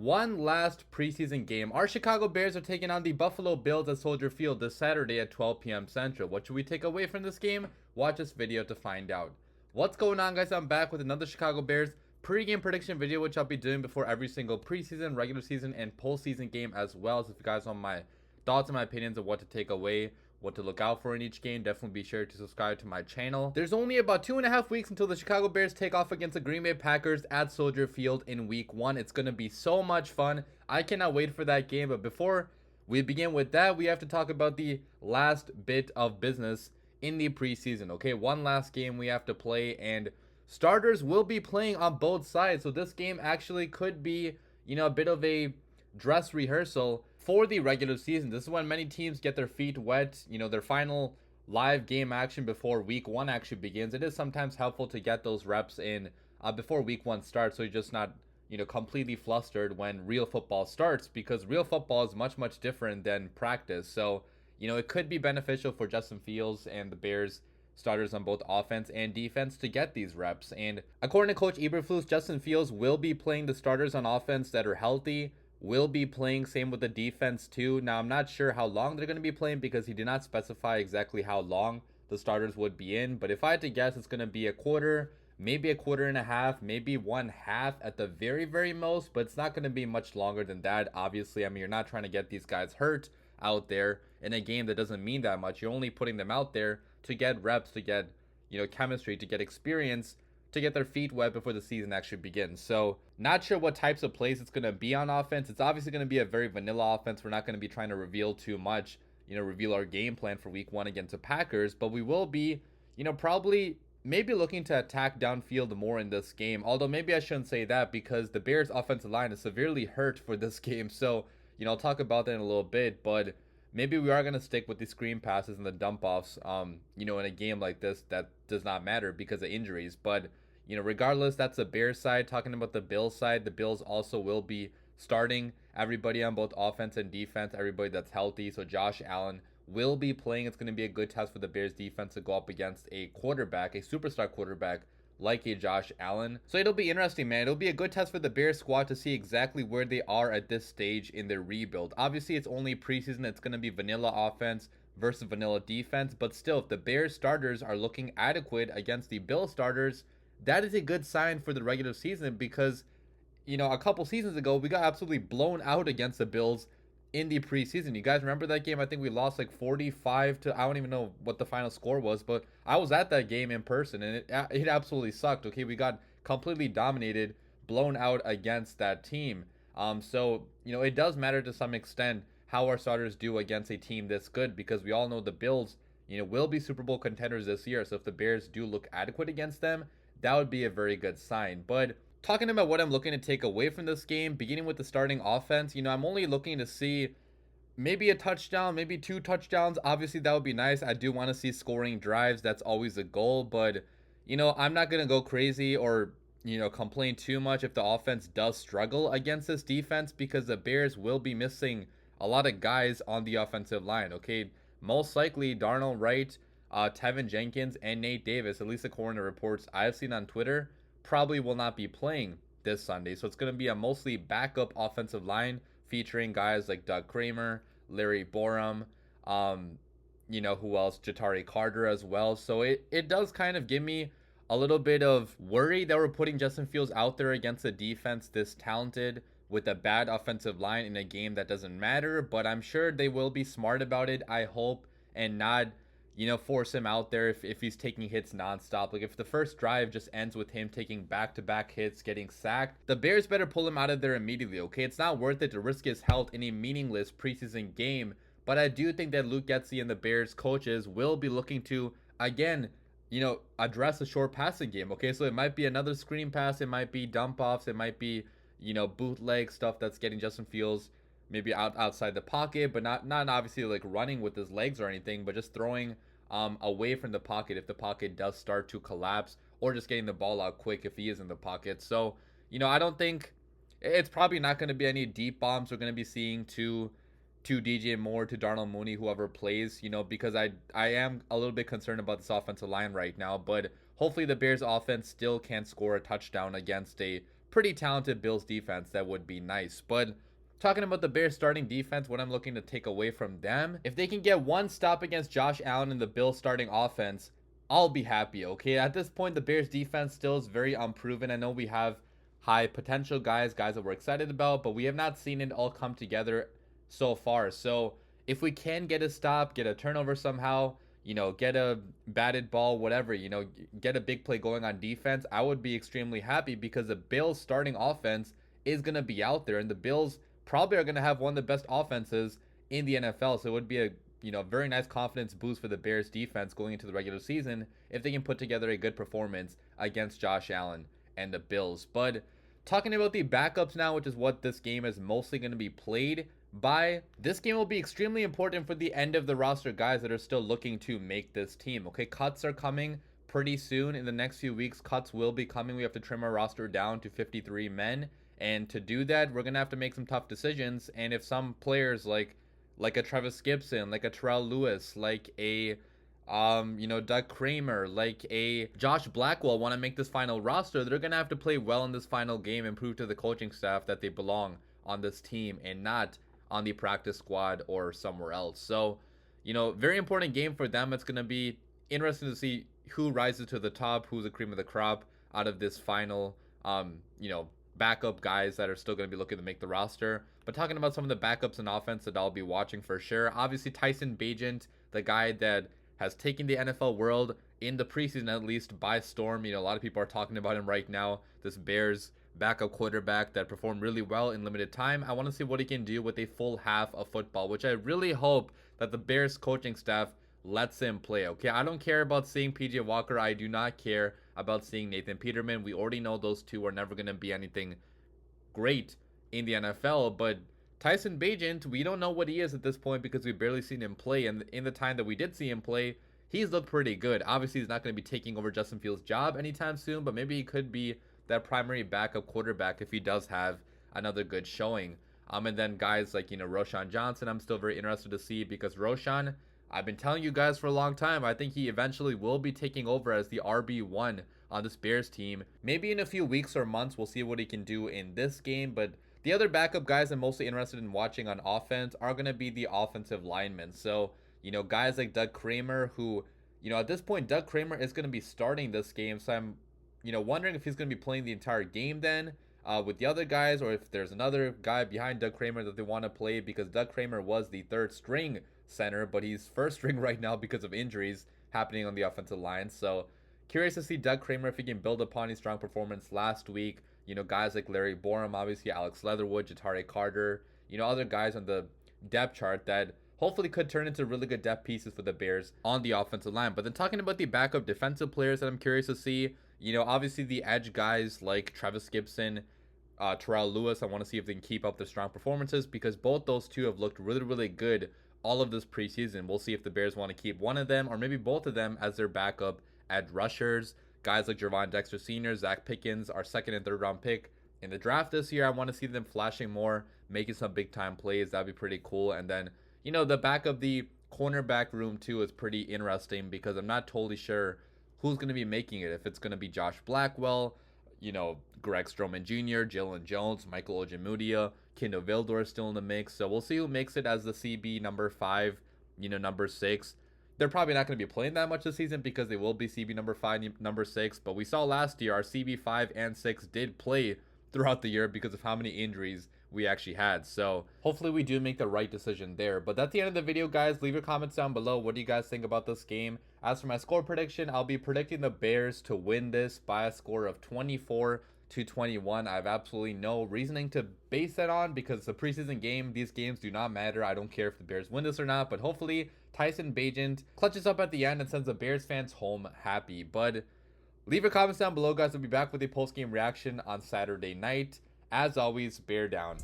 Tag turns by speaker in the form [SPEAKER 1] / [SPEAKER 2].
[SPEAKER 1] One last preseason game. Our Chicago Bears are taking on the Buffalo Bills at Soldier Field this Saturday at 12 p.m. Central. What should we take away from this game? Watch this video to find out. What's going on, guys? I'm back with another Chicago Bears pregame prediction video, which I'll be doing before every single preseason, regular season, and postseason game as well. So if you guys want my thoughts and my opinions of what to take away, what to look out for in each game, definitely be sure to subscribe to my channel. There's only about 2.5 weeks until the Chicago Bears take off against the Green Bay Packers at Soldier Field in week 1. It's going to be so much fun. I cannot wait for that game. But before we begin with that, we have to talk about the last bit of business in the preseason. Okay, one last game we have to play, and starters will be playing on both sides. So this game actually could be, a bit of a dress rehearsal for the regular season. This is when many teams get their feet wet, their final live game action before week 1 actually begins. It is sometimes helpful to get those reps in before week 1 starts, so you're just not completely flustered when real football starts, because real football is much different than practice. So it could be beneficial for Justin Fields and the Bears starters on both offense and defense to get these reps. And according to Coach Eberflus, Justin Fields will be playing the starters on offense that are healthy, will be playing, same with the defense too. Now, I'm not sure how long they're going to be playing because he did not specify exactly how long the starters would be in. But if I had to guess, it's going to be a quarter, maybe a quarter and a half, maybe one half at the very most. But it's not going to be much longer than that. Obviously, you're not trying to get these guys hurt out there in a game that doesn't mean that much. You're only putting them out there to get reps, to get chemistry, to get experience, to get their feet wet before the season actually begins. So not sure what types of plays it's going to be on offense. It's obviously going to be a very vanilla offense. We're not going to be trying to reveal too much, reveal our game plan for week 1 against the Packers, but we will be, probably maybe looking to attack downfield more in this game. Although maybe I shouldn't say that, because the Bears offensive line is severely hurt for this game. So, I'll talk about that in a little bit, but maybe we are going to stick with the screen passes and the dump offs, in a game like this that does not matter because of injuries. But, regardless, that's the Bears side. Talking about the Bills side, the Bills also will be starting everybody on both offense and defense, everybody that's healthy. So Josh Allen will be playing. It's going to be a good test for the Bears defense to go up against a quarterback, a superstar quarterback like a Josh Allen. So it'll be interesting, man. It'll be a good test for the Bears squad to see exactly where they are at this stage in their rebuild. Obviously, it's only preseason. It's going to be vanilla offense versus vanilla defense. But still, if the Bears starters are looking adequate against the Bills starters, that is a good sign for the regular season, because, a couple seasons ago, we got absolutely blown out against the Bills in the preseason. You guys remember that game? I think we lost like 45 to, I don't even know what the final score was, but I was at that game in person, and it absolutely sucked. Okay, we got completely dominated, blown out against that team. So it does matter to some extent how our starters do against a team this good, because we all know the Bills will be Super Bowl contenders this year. So if the Bears do look adequate against them, that would be a very good sign. But talking about what I'm looking to take away from this game, beginning with the starting offense, I'm only looking to see maybe a touchdown, maybe 2 touchdowns. Obviously, that would be nice. I do want to see scoring drives. That's always a goal. But, I'm not going to go crazy or, complain too much if the offense does struggle against this defense, because the Bears will be missing a lot of guys on the offensive line. Okay, most likely Darnell Wright, Tevin Jenkins, and Nate Davis, at least according to reports I've seen on Twitter, probably will not be playing this Sunday. So it's going to be a mostly backup offensive line featuring guys like Doug Kramer, Larry Borum, who else? Jatari Carter as well. So it does kind of give me a little bit of worry that we're putting Justin Fields out there against a defense this talented with a bad offensive line in a game that doesn't matter. But I'm sure they will be smart about it, I hope, and not force him out there if he's taking hits nonstop. Like if the first drive just ends with him taking back-to-back hits, getting sacked, the Bears better pull him out of there immediately, okay? It's not worth it to risk his health in a meaningless preseason game. But I do think that Luke Getsy and the Bears coaches will be looking to, again, address a short passing game, okay? So it might be another screen pass, it might be dump offs, it might be, bootleg stuff that's getting Justin Fields maybe outside the pocket, but not obviously like running with his legs or anything, but just throwing away from the pocket if the pocket does start to collapse, or just getting the ball out quick if he is in the pocket. So, I don't think it's probably not going to be any deep bombs we're going to be seeing to DJ Moore, to Darnell Mooney, whoever plays, because I am a little bit concerned about this offensive line right now. But hopefully the Bears offense still can score a touchdown against a pretty talented Bills defense that would be nice. But talking about the Bears starting defense, what I'm looking to take away from them, if they can get one stop against Josh Allen and the Bills starting offense, I'll be happy, okay? At this point, the Bears defense still is very unproven. I know we have high potential guys that we're excited about, but we have not seen it all come together so far. So if we can get a stop, get a turnover somehow, get a batted ball, whatever, get a big play going on defense, I would be extremely happy because the Bills starting offense is going to be out there, and the Bills probably are going to have one of the best offenses in the NFL. So it would be a very nice confidence boost for the Bears defense going into the regular season if they can put together a good performance against Josh Allen and the Bills. But talking about the backups now, which is what this game is mostly going to be played by, this game will be extremely important for the end of the roster guys that are still looking to make this team. Okay, cuts are coming pretty soon. In the next few weeks, cuts will be coming. We have to trim our roster down to 53 men, and to do that, we're gonna have to make some tough decisions. And if some players like a Travis Gibson, like a Terrell Lewis, like a Doug Kramer, like a Josh Blackwell want to make this final roster, they're gonna have to play well in this final game and prove to the coaching staff that they belong on this team and not on the practice squad or somewhere else. So, very important game for them. It's going to be interesting to see who rises to the top, who's the cream of the crop out of this final, backup guys that are still going to be looking to make the roster. But talking about some of the backups in offense that I'll be watching for sure, obviously Tyson Bagent, the guy that has taken the NFL world in the preseason at least by storm. A lot of people are talking about him right now. This Bears backup quarterback that performed really well in limited time. I want to see what he can do with a full half of football, which I really hope that the Bears coaching staff lets him play. Okay, I don't care about seeing PJ Walker. I do not care about seeing Nathan Peterman. We already know those two are never going to be anything great in the NFL, but Tyson Bagent, we don't know what he is at this point because we've barely seen him play, and in the time that we did see him play, he's looked pretty good. Obviously, he's not going to be taking over Justin Fields' job anytime soon, but maybe he could be that primary backup quarterback if he does have another good showing. And then guys like, Roschon Johnson, I'm still very interested to see, because Roschon, I've been telling you guys for a long time, I think he eventually will be taking over as the RB1 on this Bears team. Maybe in a few weeks or months, we'll see what he can do in this game. But the other backup guys I'm mostly interested in watching on offense are going to be the offensive linemen. So, guys like Doug Kramer, who, at this point, Doug Kramer is going to be starting this game. So I'm, wondering if he's going to be playing the entire game then with the other guys, or if there's another guy behind Doug Kramer that they want to play, because Doug Kramer was the third string center, but he's first string right now because of injuries happening on the offensive line. So curious to see Doug Kramer if he can build upon his strong performance last week. Guys like Larry Borum, obviously Alex Leatherwood, Jatari Carter, other guys on the depth chart that hopefully could turn into really good depth pieces for the Bears on the offensive line. But then talking about the backup defensive players that I'm curious to see, obviously the edge guys like Travis Gibson, Terrell Lewis, I want to see if they can keep up their strong performances, because both those two have looked really, really good all of this preseason. We'll see if the Bears want to keep one of them or maybe both of them as their backup edge rushers. Guys like Jervon Dexter Sr., Zach Pickens, our second and third round pick in the draft this year. I want to see them flashing more, making some big time plays. That'd be pretty cool. And then, the back of the cornerback room too is pretty interesting, because I'm not totally sure who's going to be making it. If it's going to be Josh Blackwell, Greg Stroman Jr., Jalen Jones, Michael Ojemudia, Kendall Vildor is still in the mix. So we'll see who makes it as the CB number 5, number 6. They're probably not going to be playing that much this season because they will be CB number 5, number 6. But we saw last year our CB 5 and 6 did play throughout the year because of how many injuries we actually had. So hopefully we do make the right decision there. But that's the end of the video, guys. Leave your comments down below. What do you guys think about this game? As for my score prediction, I'll be predicting the Bears to win this by a score of 24-21. I have absolutely no reasoning to base that on because it's a preseason game. These games do not matter. I don't care if the Bears win this or not, but hopefully Tyson Bagent clutches up at the end and sends the Bears fans home happy. But leave your comments down below, guys. I'll be back with a post-game reaction on Saturday night. As always, bear down.